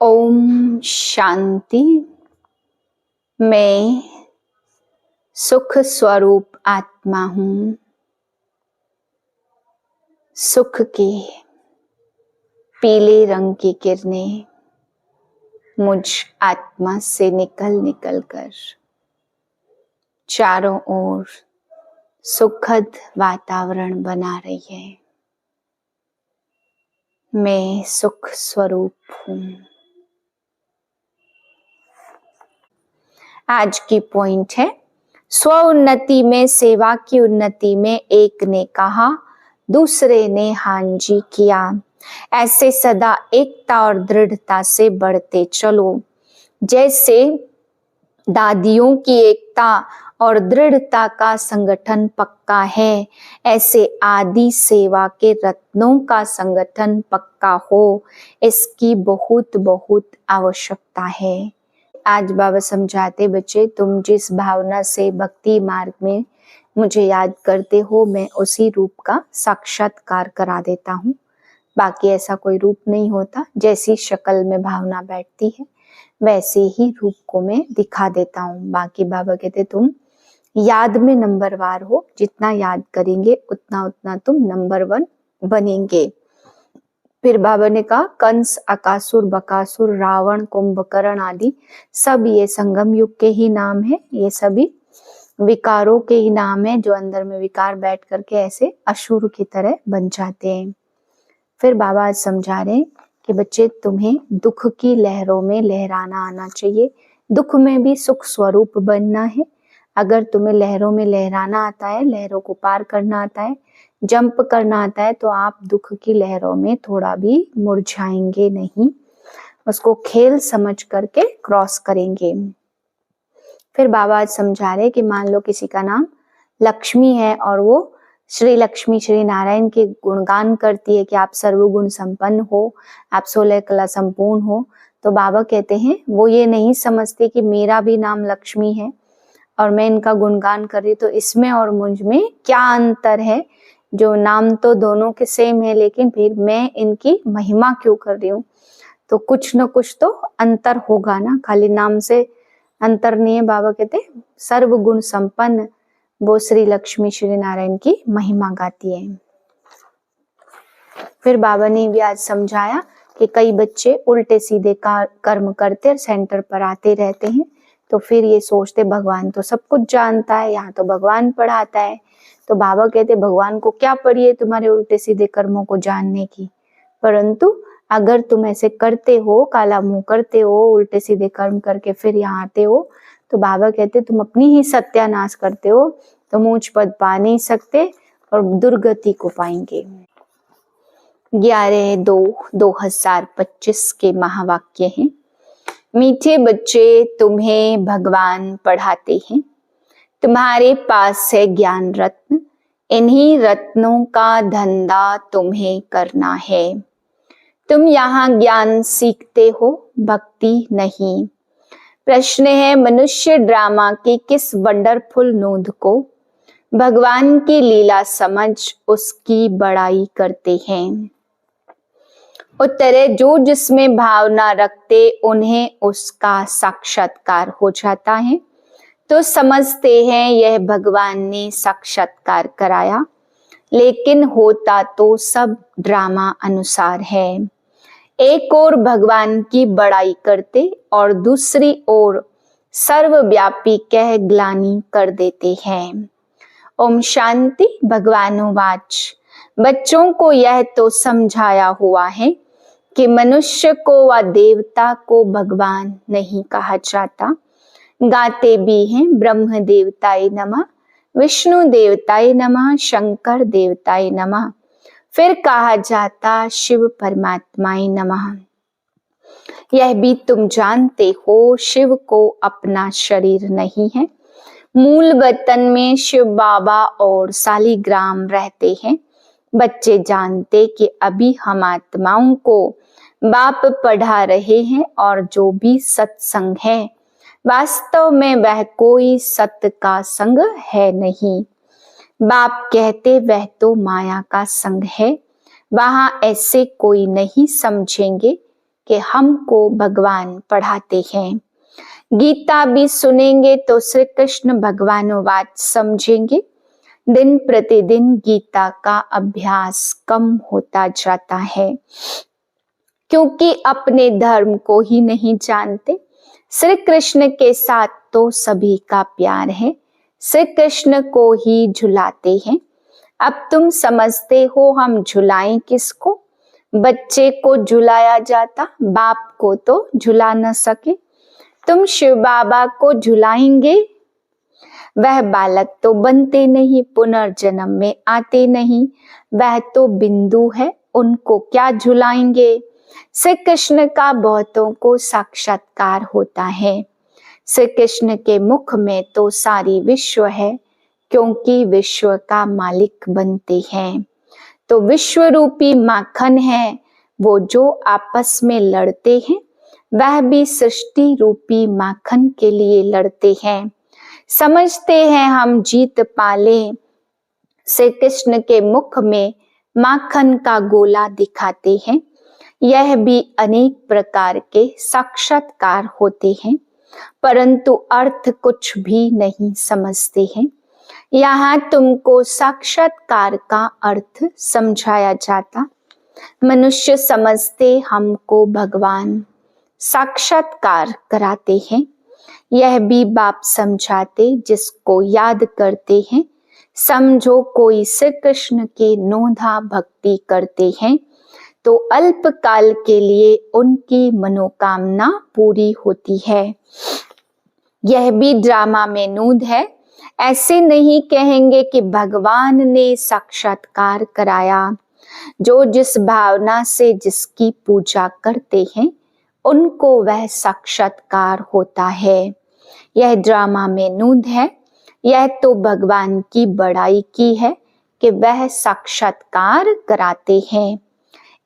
ओम शांति। मैं सुख स्वरूप आत्मा हूँ। सुख की पीले रंग की किरणें मुझ आत्मा से निकल कर चारों ओर सुखद वातावरण बना रही है। मैं सुख स्वरूप हूँ। आज की पॉइंट है, स्व उन्नति में सेवा की उन्नति में एक ने कहा, दूसरे ने हाँ जी किया। ऐसे सदा एकता और दृढ़ता से बढ़ते चलो। जैसे दादियों की एकता और दृढ़ता का संगठन पक्का है, ऐसे आदि सेवा के रत्नों का संगठन पक्का हो, इसकी बहुत बहुत आवश्यकता है। आज बाबा समझाते, बच्चे तुम जिस भावना से भक्ति मार्ग में मुझे याद करते हो, मैं उसी रूप का साक्षात्कार करा देता हूँ। बाकी ऐसा कोई रूप नहीं होता। जैसी शक्ल में भावना बैठती है वैसे ही रूप को मैं दिखा देता हूँ। बाकी बाबा कहते तुम याद में नंबरवार हो, जितना याद करेंगे उतना उतना तुम नंबर 1 बनेंगे। फिर बाबा ने कहा, कंस, अकासुर, बकासुर, रावण, कुंभकर्ण आदि सब ये संगम युग के ही नाम है। ये सभी विकारों के ही नाम है, जो अंदर में विकार बैठ करके ऐसे असुर की तरह बन जाते हैं। फिर बाबा आज समझा रहे हैं कि बच्चे तुम्हें दुख की लहरों में लहराना आना चाहिए। दुख में भी सुख स्वरूप बनना है। अगर तुम्हें लहरों में लहराना आता है, लहरों को पार करना आता है, जंप करना आता है, तो आप दुख की लहरों में थोड़ा भी मुरझाएंगे नहीं, उसको खेल समझ करके क्रॉस करेंगे। फिर बाबा आज समझा रहे कि मान लो किसी का नाम लक्ष्मी है और वो श्री लक्ष्मी श्री नारायण के गुणगान करती है कि आप सर्वगुण संपन्न हो, आप 16 कला संपूर्ण हो। तो बाबा कहते हैं वो ये नहीं समझते कि मेरा भी नाम लक्ष्मी है और मैं इनका गुणगान कर रही, तो इसमें और मुझ में क्या अंतर है। जो नाम तो दोनों के सेम है, लेकिन फिर मैं इनकी महिमा क्यों कर रही हूँ। तो कुछ न कुछ तो अंतर होगा ना, खाली नाम से अंतर नहीं है। बाबा कहते सर्वगुण संपन्न वो श्री लक्ष्मी श्री नारायण की महिमा गाती है। फिर बाबा ने भी आज समझाया कि कई बच्चे उल्टे सीधे कर्म करते और सेंटर पर आते रहते हैं, तो फिर ये सोचते भगवान तो सब कुछ जानता है, यहाँ तो भगवान पढ़ाता है। तो बाबा कहते भगवान को क्या पड़ी है तुम्हारे उल्टे सीधे कर्मों को जानने की। परंतु अगर तुम ऐसे करते हो, काला मुंह करते हो, उल्टे सीधे कर्म करके फिर यहाँ आते हो, तो बाबा कहते तुम अपनी ही सत्यानाश करते हो। तुम ऊंच पद पा नहीं सकते और दुर्गति को पाएंगे। 11/2/2025 के महावाक्य हैं। मीठे बच्चे, तुम्हें भगवान पढ़ाते हैं। तुम्हारे पास है ज्ञान रत्न, इन्हीं रत्नों का धंधा तुम्हें करना है। तुम यहाँ ज्ञान सीखते हो, भक्ति नहीं। प्रश्न है, मनुष्य ड्रामा के किस वंडरफुल नोद को भगवान की लीला समझ उसकी बड़ाई करते हैं। उत्तर है, जो जिसमें भावना रखते उन्हें उसका साक्षात्कार हो जाता है, तो समझते हैं यह भगवान ने साक्षात्कार कराया, लेकिन होता तो सब ड्रामा अनुसार है। एक ओर भगवान की बड़ाई करते और दूसरी ओर सर्वव्यापी कह ग्लानि कर देते हैं। ओम शांति। भगवानुवाच, बच्चों को यह तो समझाया हुआ है कि मनुष्य को व देवता को भगवान नहीं कहा जाता। गाते भी हैं ब्रह्म देवताय नमः, विष्णु देवताय नमः, शंकर देवताय नमः। फिर कहा जाता शिव परमात्माय नमः। यह भी तुम जानते हो, शिव को अपना शरीर नहीं है। मूल वतन में शिव बाबा और सालिग्राम रहते हैं। बच्चे जानते कि अभी हम आत्माओं को बाप पढ़ा रहे हैं और जो भी सत्संग है वास्तव में वह कोई सत्य का संग है नहीं। बाप कहते वह तो माया का संग है, वहां ऐसे कोई नहीं समझेंगे कि हमको भगवान पढ़ाते हैं। गीता भी सुनेंगे तो श्री कृष्ण भगवानुवाद समझेंगे। दिन प्रतिदिन गीता का अभ्यास कम होता जाता है, क्योंकि अपने धर्म को ही नहीं जानते। श्री कृष्ण के साथ तो सभी का प्यार है, श्री कृष्ण को ही झुलाते हैं। अब तुम समझते हो हम झुलाएं किसको? बच्चे को झुलाया जाता, बाप को तो झुला न सके। तुम शिव बाबा को झुलाएंगे? वह बालक तो बनते नहीं, पुनर्जन्म में आते नहीं, वह तो बिंदु है, उनको क्या झुलाएंगे? श्री कृष्ण का बहुतों को साक्षात्कार होता है। श्री कृष्ण के मुख में तो सारी विश्व है, क्योंकि विश्व का मालिक बनते हैं। तो विश्व रूपी माखन है, वो जो आपस में लड़ते हैं, वह भी सृष्टि रूपी माखन के लिए लड़ते हैं। समझते हैं हम जीत पाले, श्री कृष्ण के मुख में माखन का गोला दिखाते हैं। यह भी अनेक प्रकार के साक्षात्कार होते हैं, परंतु अर्थ कुछ भी नहीं समझते हैं। यहाँ तुमको साक्षात्कार का अर्थ समझाया जाता। मनुष्य समझते हमको भगवान साक्षात्कार कराते हैं। यह भी बाप समझाते, जिसको याद करते हैं। समझो कोई श्री कृष्ण की नोधा भक्ति करते हैं तो अल्प काल के लिए उनकी मनोकामना पूरी होती है। यह भी ड्रामा में नूद है। ऐसे नहीं कहेंगे कि भगवान ने साक्षात्कार कराया। जो जिस भावना से जिसकी पूजा करते हैं, उनको वह साक्षात्कार होता है। यह ड्रामा में नूद है। यह तो भगवान की बड़ाई की है कि वह साक्षात्कार कराते हैं।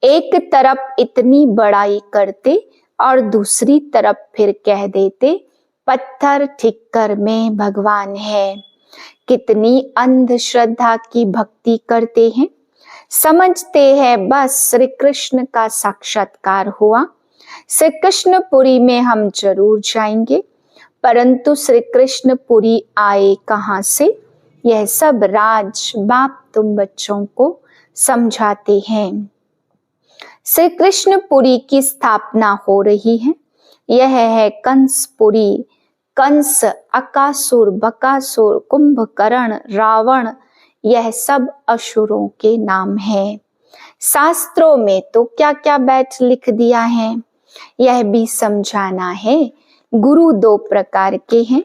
एक तरफ इतनी बड़ाई करते और दूसरी तरफ फिर कह देते पत्थर ठिक्कर में भगवान है। कितनी अंधश्रद्धा की भक्ति करते हैं। समझते हैं बस श्री कृष्ण का साक्षात्कार हुआ, श्री कृष्णपुरी में हम जरूर जाएंगे। परंतु श्री कृष्णपुरी आए कहाँ से? यह सब राज बाप तुम बच्चों को समझाते हैं। श्री कृष्णपुरी की स्थापना हो रही है। यह है कंसपुरी। कंस, अकासुर, बकासुर, कुंभकर्ण, रावण, यह सब असुरों के नाम हैं। शास्त्रों में तो क्या क्या बैठ लिख दिया है। यह भी समझाना है। गुरु दो प्रकार के हैं।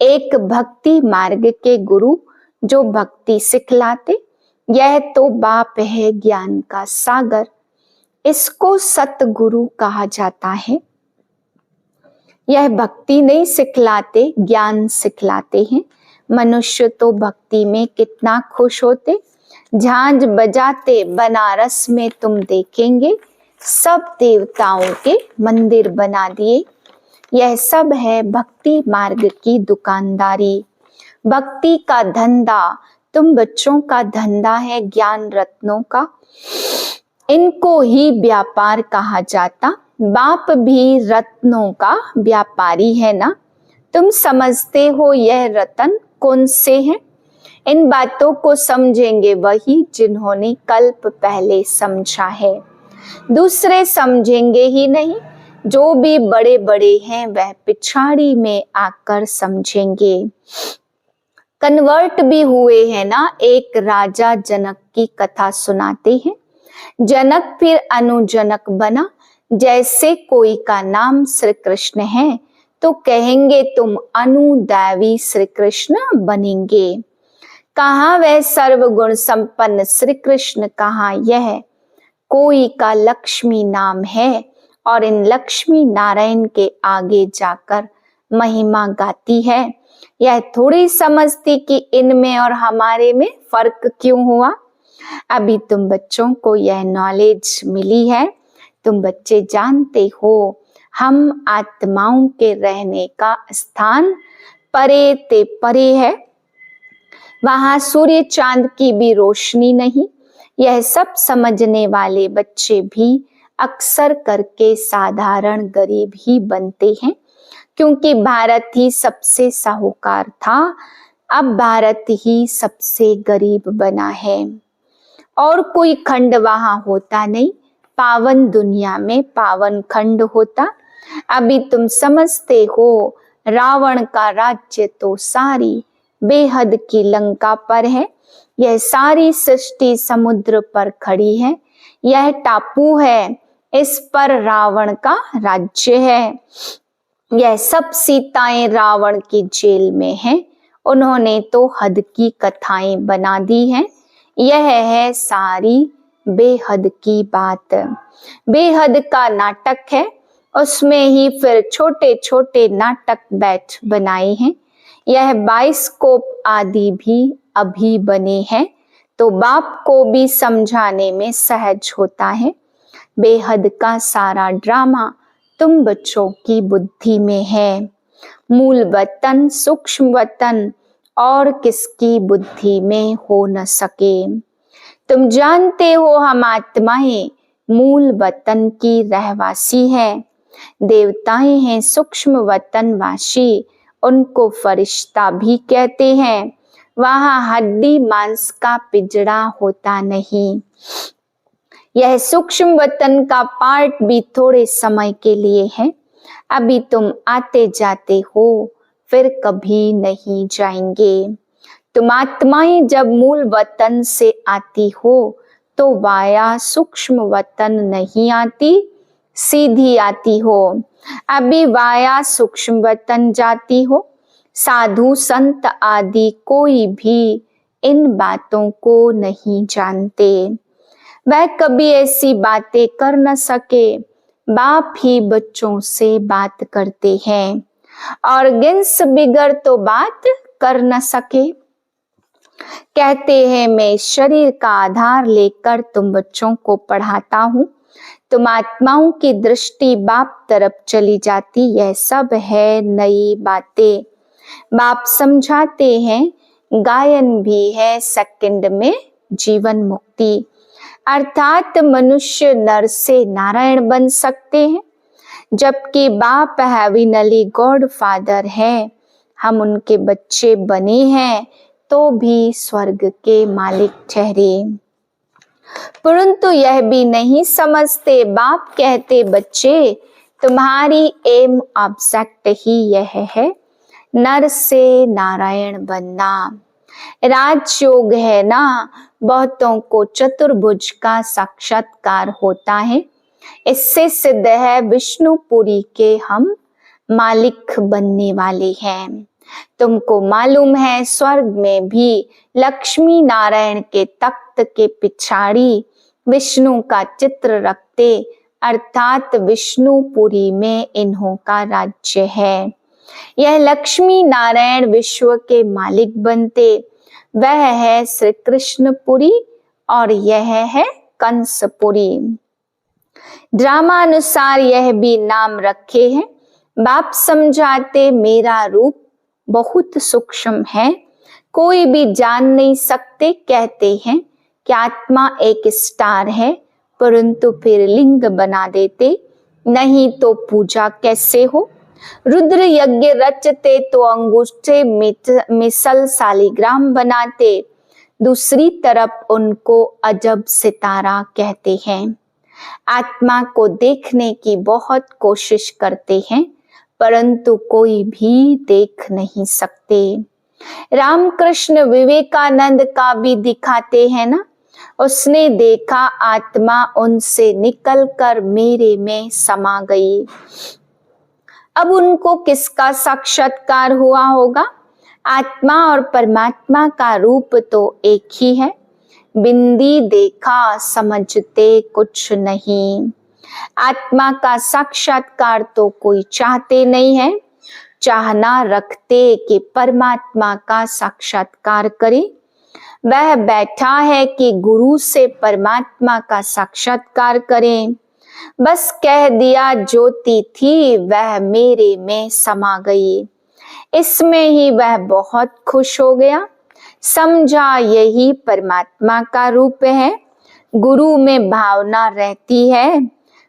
एक भक्ति मार्ग के गुरु जो भक्ति सिखलाते, यह तो बाप है ज्ञान का सागर, इसको सतगुरु कहा जाता है। यह भक्ति नहीं सिखलाते, ज्ञान सिखलाते हैं। मनुष्य तो भक्ति में कितना खुश होते। झांझ बजाते बनारस में तुम देखेंगे, सब देवताओं के मंदिर बना दिए। यह सब है भक्ति मार्ग की दुकानदारी, भक्ति का धंधा। तुम बच्चों का धंधा है ज्ञान रत्नों का, इनको ही व्यापार कहा जाता। बाप भी रत्नों का व्यापारी है ना। तुम समझते हो यह रत्न कौन से हैं? इन बातों को समझेंगे वही जिन्होंने कल्प पहले समझा है, दूसरे समझेंगे ही नहीं। जो भी बड़े बड़े हैं वह पिछाड़ी में आकर समझेंगे। कन्वर्ट भी हुए हैं ना। एक राजा जनक की कथा सुनाते हैं। जनक फिर अनुजनक बना। जैसे कोई का नाम श्री कृष्ण है तो कहेंगे तुम अनुदैवी श्री कृष्ण बनेंगे। कहाँ वह सर्वगुण संपन्न श्री कृष्ण, कहाँ यह कोई का लक्ष्मी नाम है और इन लक्ष्मी नारायण के आगे जाकर महिमा गाती है। यह थोड़ी समझती कि इनमें और हमारे में फर्क क्यों हुआ। अभी तुम बच्चों को यह नॉलेज मिली है। तुम बच्चे जानते हो हम आत्माओं के रहने का स्थान परे ते परे है। वहां सूर्य चांद की भी रोशनी नहीं। यह सब समझने वाले बच्चे भी अक्सर करके साधारण गरीब ही बनते हैं, क्योंकि भारत ही सबसे साहूकार था, अब भारत ही सबसे गरीब बना है। और कोई खंड वहां होता नहीं, पावन दुनिया में पावन खंड होता। अभी तुम समझते हो रावण का राज्य तो सारी बेहद की लंका पर है। यह सारी सृष्टि समुद्र पर खड़ी है, यह टापू है, इस पर रावण का राज्य है। यह सब सीताएं रावण की जेल में हैं, उन्होंने तो हद की कथाएं बना दी हैं। यह है सारी बेहद की बात। बेहद का नाटक है, उसमें ही फिर छोटे छोटे नाटक बैठ बनाए हैं। यह बाइस्कोप आदि भी अभी बने हैं, तो बाप को भी समझाने में सहज होता है। बेहद का सारा ड्रामा तुम बच्चों की बुद्धि में है। मूल वतन, सूक्ष्म वतन और किसकी बुद्धि में हो न सके। तुम जानते हो हम आत्माएं मूल वतन की रहवासी हैं। देवताएं हैं सूक्ष्म वतनवासी, उनको फरिश्ता भी कहते हैं। वहां हड्डी मांस का पिंजड़ा होता नहीं। यह सूक्ष्म वतन का पार्ट भी थोड़े समय के लिए है। अभी तुम आते जाते हो, फिर कभी नहीं जाएंगे। तुम आत्माएं जब मूल वतन से आती हो तो वाया सूक्ष्म वतन नहीं आती, सीधी आती हो। अभी वाया सूक्ष्म वतन जाती हो। साधु संत आदि कोई भी इन बातों को नहीं जानते। वह कभी ऐसी बातें कर न सके। बाप ही बच्चों से बात करते हैं और गिन्स बिगर तो बात कर न सके। कहते हैं मैं शरीर का आधार लेकर तुम बच्चों को पढ़ाता हूँ, तुम आत्माओं की दृष्टि बाप तरफ चली जाती। यह सब है नई बातें। बाप समझाते हैं, गायन भी है सेकंड में जीवन मुक्ति, अर्थात मनुष्य नर से नारायण बन सकते हैं। जबकि बाप हेविनली गॉड फादर है, हम उनके बच्चे बने हैं तो भी स्वर्ग के मालिक ठहरे। परंतु यह भी नहीं समझते। बाप कहते बच्चे तुम्हारी एम ऑब्जेक्ट ही यह है, नर से नारायण बनना। राजयोग है ना, बहुतों को चतुर्भुज का साक्षात्कार होता है। इससे सिद्ध है विष्णुपुरी के हम मालिक बनने वाले हैं। तुमको मालूम है स्वर्ग में भी लक्ष्मी नारायण के तख्त के पिछाड़ी विष्णु का चित्र रखते, अर्थात विष्णुपुरी में इन्हों का राज्य है। यह लक्ष्मी नारायण विश्व के मालिक बनते, वह है श्री कृष्णपुरी और यह है कंसपुरी। ड्रामानुसार यह भी नाम रखे हैं। बाप समझाते मेरा रूप बहुत सूक्ष्म है, कोई भी जान नहीं सकते। कहते हैं कि आत्मा एक स्टार है, परंतु फिर लिंग बना देते, नहीं तो पूजा कैसे हो। रुद्र यज्ञ रचते तो अंगूठे मिसल सालिग्राम बनाते, दूसरी तरफ उनको अजब सितारा कहते हैं। आत्मा को देखने की बहुत कोशिश करते हैं, परंतु कोई भी देख नहीं सकते। रामकृष्ण विवेकानंद का भी दिखाते हैं ना, उसने देखा आत्मा उनसे निकलकर मेरे में समा गई। अब उनको किसका साक्षात्कार हुआ होगा? आत्मा और परमात्मा का रूप तो एक ही है। बिंदी देखा समझते कुछ नहीं। आत्मा का साक्षात्कार तो कोई चाहते नहीं है, चाहना रखते कि परमात्मा का साक्षात्कार करे। वह बैठा है कि गुरु से परमात्मा का साक्षात्कार करें। बस कह दिया ज्योति थी वह मेरे में समा गई। इसमें ही वह बहुत खुश हो गया, समझा यही परमात्मा का रूप है। गुरु में भावना रहती है,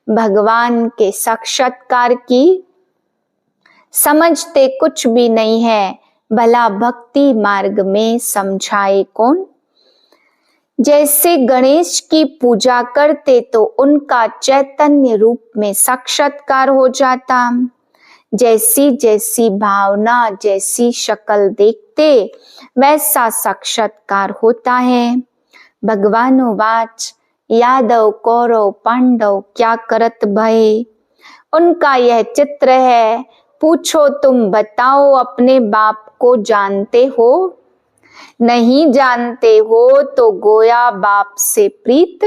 भगवान के साक्षात्कार की समझते कुछ भी नहीं है, भला भक्ति मार्ग में समझाए कौन। जैसे गणेश की पूजा करते तो उनका चैतन्य रूप में साक्षात्कार हो जाता, जैसी जैसी भावना जैसी शक्ल देखते वैसा साक्षात्कार होता है। भगवानुवाच यादव कौरव पांडव क्या करत भय। उनका यह चित्र है, पूछो तुम बताओ अपने बाप को जानते हो। नहीं जानते हो तो गोया बाप से प्रीत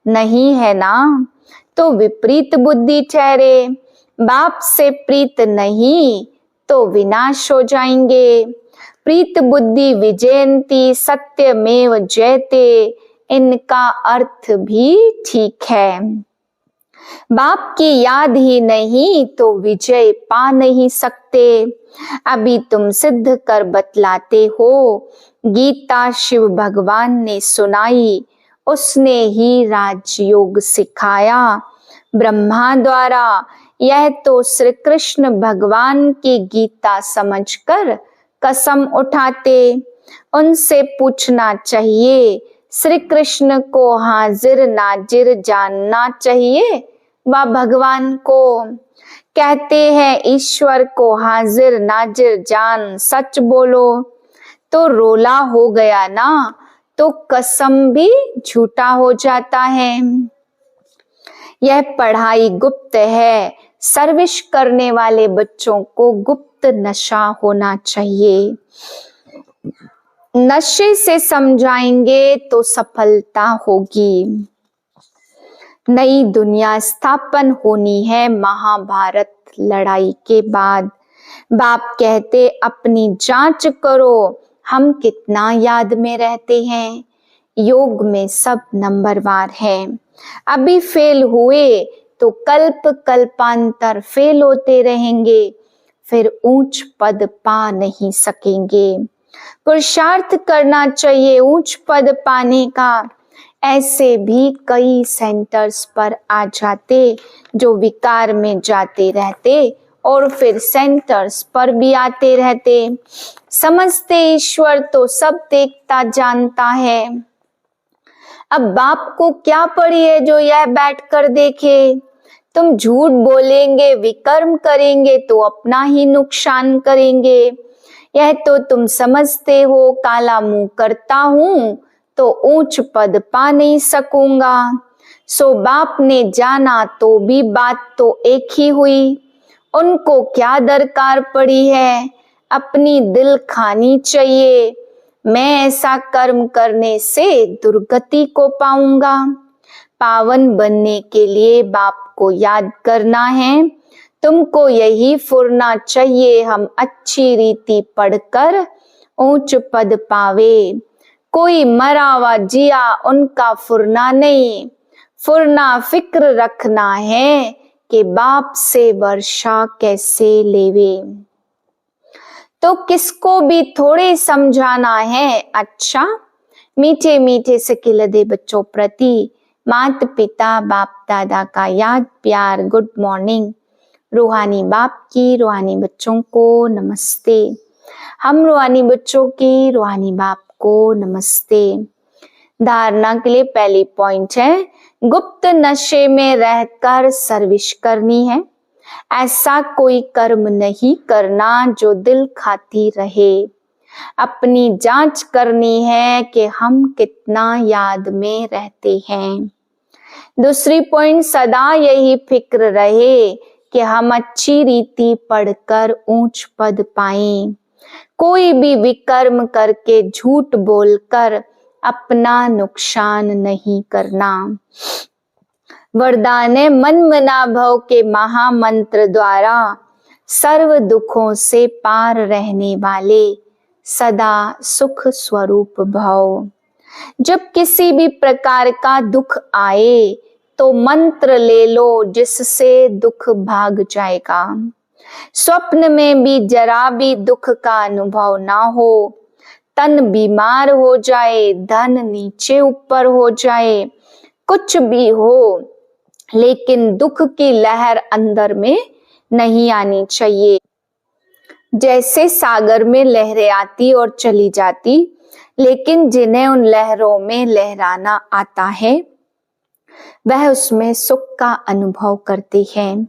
नहीं है ना, तो विपरीत बुद्धि ठहरे। बाप से प्रीत नहीं तो विनाश हो जाएंगे। प्रीत बुद्धि विजयंती सत्यमेव जयते, इनका अर्थ भी ठीक है। बाप की याद ही नहीं तो विजय पा नहीं सकते। अभी तुम सिद्ध कर बतलाते हो, गीता शिव भगवान ने सुनाई, उसने ही राजयोग सिखाया ब्रह्मा द्वारा। यह तो श्री कृष्ण भगवान की गीता समझकर कसम उठाते। उनसे पूछना चाहिए, श्री कृष्ण को हाजिर नाजिर जानना चाहिए व भगवान को। कहते हैं ईश्वर को हाजिर नाजिर जान, सच बोलो। तो रोला हो गया ना, तो कसम भी झूठा हो जाता है। यह पढ़ाई गुप्त है, सर्विस करने वाले बच्चों को गुप्त नशा होना चाहिए। नशे से समझाएंगे तो सफलता होगी। नई दुनिया स्थापन होनी है महाभारत लड़ाई के बाद। बाप कहते अपनी जांच करो, हम कितना याद में रहते हैं। योग में सब नंबरवार है। अभी फेल हुए तो कल्प कल्पांतर फेल होते रहेंगे, फिर ऊंच पद पा नहीं सकेंगे। पुरुषार्थ करना चाहिए ऊंच पद पाने का। ऐसे भी कई सेंटर्स पर आ जाते जो विकार में जाते रहते और फिर सेंटर्स पर भी आते रहते। समझते ईश्वर तो सब देखता जानता है। अब बाप को क्या पड़ी है जो यह बैठ कर देखे। तुम झूठ बोलेंगे विकर्म करेंगे तो अपना ही नुकसान करेंगे। यह तो तुम समझते हो, काला मुंह करता हूं तो ऊंच पद पा नहीं सकूंगा। सो बाप ने जाना तो भी बात तो एक ही हुई। उनको क्या दरकार पड़ी है, अपनी दिल खानी चाहिए। मैं ऐसा कर्म करने से दुर्गति को पाऊंगा। पावन बनने के लिए बाप को याद करना है। तुमको यही फुरना चाहिए, हम अच्छी रीति पढ़कर ऊंच पद पावे। कोई मरा व जिया उनका फुरना नहीं, फुरना फिक्र रखना है कि बाप से वर्षा कैसे लेवे। तो किसको भी थोड़े समझाना है। अच्छा, मीठे मीठे से खिलदे बच्चों प्रति मात पिता बाप दादा का याद प्यार गुड मॉर्निंग। रूहानी बाप की रूहानी बच्चों को नमस्ते। हम रूहानी बच्चों की रूहानी बाप को नमस्ते। धारणा के लिए पहली पॉइंट है, गुप्त नशे में रहकर सर्विस करनी है। ऐसा कोई कर्म नहीं करना जो दिल खाती रहे। अपनी जांच करनी है कि हम कितना याद में रहते हैं। दूसरी पॉइंट, सदा यही फिक्र रहे कि हम अच्छी रीति पढ़कर ऊंच पद पाएं। कोई भी विकर्म करके झूठ बोलकर अपना नुकसान नहीं करना। वरदान है, मन मना भव के महामंत्र द्वारा सर्व दुखों से पार रहने वाले सदा सुख स्वरूप भव। जब किसी भी प्रकार का दुख आए तो मंत्र ले लो जिससे दुख भाग जाएगा। स्वप्न में भी जरा भी दुख का अनुभव ना हो। तन बीमार हो जाए, धन नीचे ऊपर हो जाए, कुछ भी हो, लेकिन दुख की लहर अंदर में नहीं आनी चाहिए। जैसे सागर में लहरें आती और चली जाती, लेकिन जिन्हें उन लहरों में लहराना आता है वह उसमें सुख का अनुभव करते हैं।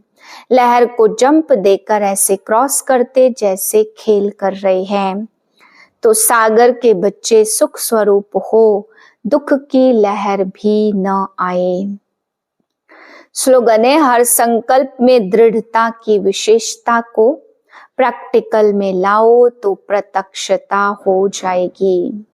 लहर को जंप देकर ऐसे क्रॉस करते जैसे खेल कर रहे हैं। तो सागर के बच्चे सुख स्वरूप हो, दुख की लहर भी न आए। स्लोगन है, हर संकल्प में दृढ़ता की विशेषता को प्रैक्टिकल में लाओ तो प्रत्यक्षता हो जाएगी।